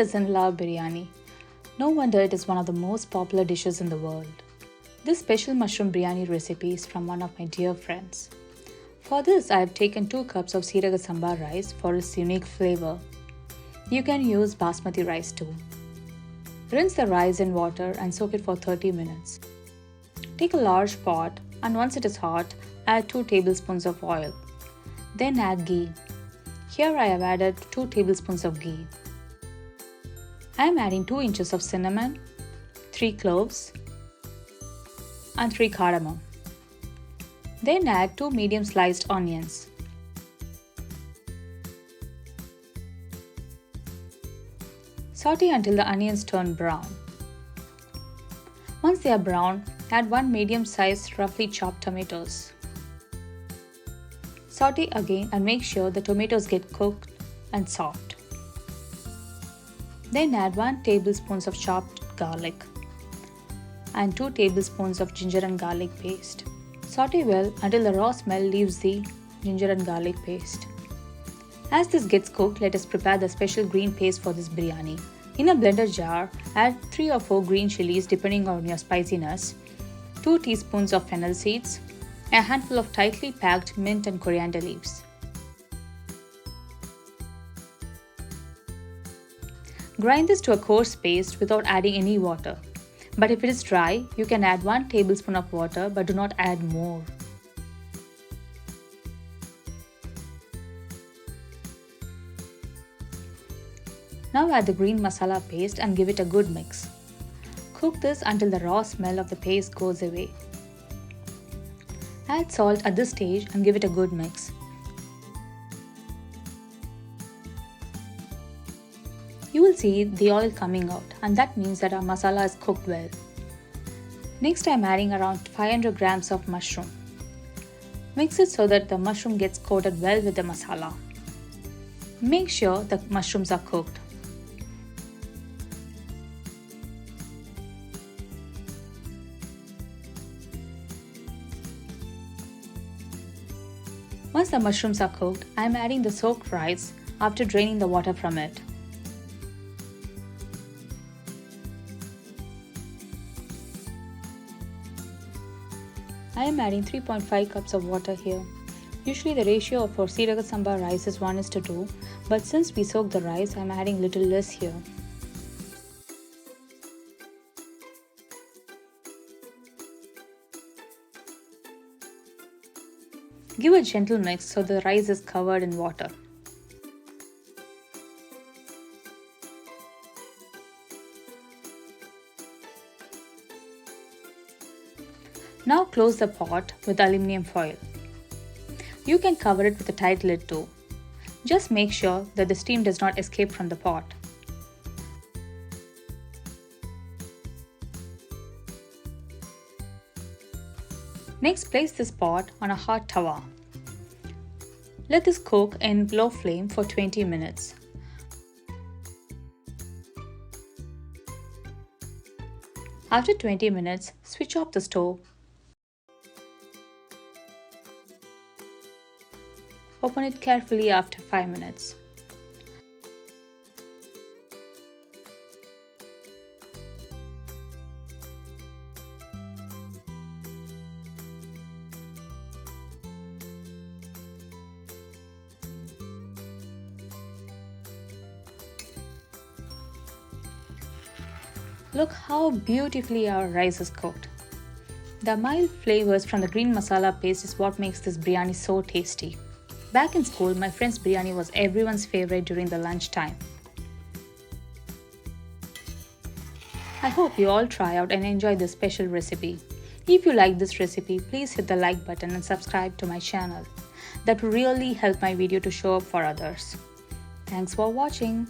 doesn't love biryani? No wonder it is one of the most popular dishes in the world. This special mushroom biryani recipe is from one of my dear friends. For this, I have taken 2 cups of Seeraga samba rice for its unique flavor. You can use basmati rice too. Rinse the rice in water and soak it for 30 minutes. Take a large pot and once it is hot, add 2 tablespoons of oil. Then add ghee. Here I have added 2 tablespoons of ghee. I am adding 2 inches of cinnamon, 3 cloves and 3 cardamom. Then add 2 medium sliced onions. Saute until the onions turn brown. Once they are brown, add 1 medium-sized roughly chopped tomatoes. Saute again and make sure the tomatoes get cooked and soft. Then add 1 tablespoon of chopped garlic and 2 tablespoons of ginger and garlic paste. Saute well until the raw smell leaves the ginger and garlic paste. As this gets cooked, let us prepare the special green paste for this biryani. In a blender jar, add 3 or 4 green chilies depending on your spiciness, 2 teaspoons of fennel seeds, a handful of tightly packed mint and coriander leaves. Grind this to a coarse paste without adding any water. But if it is dry, you can add 1 tablespoon of water but do not add more. Now add the green masala paste and give it a good mix. Cook this until the raw smell of the paste goes away. Add salt at this stage and give it a good mix. You will see the oil coming out and that means that our masala is cooked well. Next I am adding around 500 grams of mushroom. Mix it so that the mushroom gets coated well with the masala. Make sure the mushrooms are cooked. Once the mushrooms are cooked, I am adding the soaked rice after draining the water from it. I am adding 3.5 cups of water here. Usually the ratio for Seeraga samba rice is 1:2, but since we soaked the rice, I am adding little less here. Give a gentle mix so the rice is covered in water. Now close the pot with aluminium foil. You can cover it with a tight lid too. Just make sure that the steam does not escape from the pot. Next, place this pot on a hot tawa. Let this cook in low flame for 20 minutes. After 20 minutes, switch off the stove. Open it carefully after 5 minutes. Look how beautifully our rice is cooked. The mild flavors from the green masala paste is what makes this biryani so tasty. Back in school, my friend's biryani was everyone's favorite during the lunch time. I hope you all try out and enjoy this special recipe. If you like this recipe, please hit the like button and subscribe to my channel. That will really help my video to show up for others. Thanks for watching.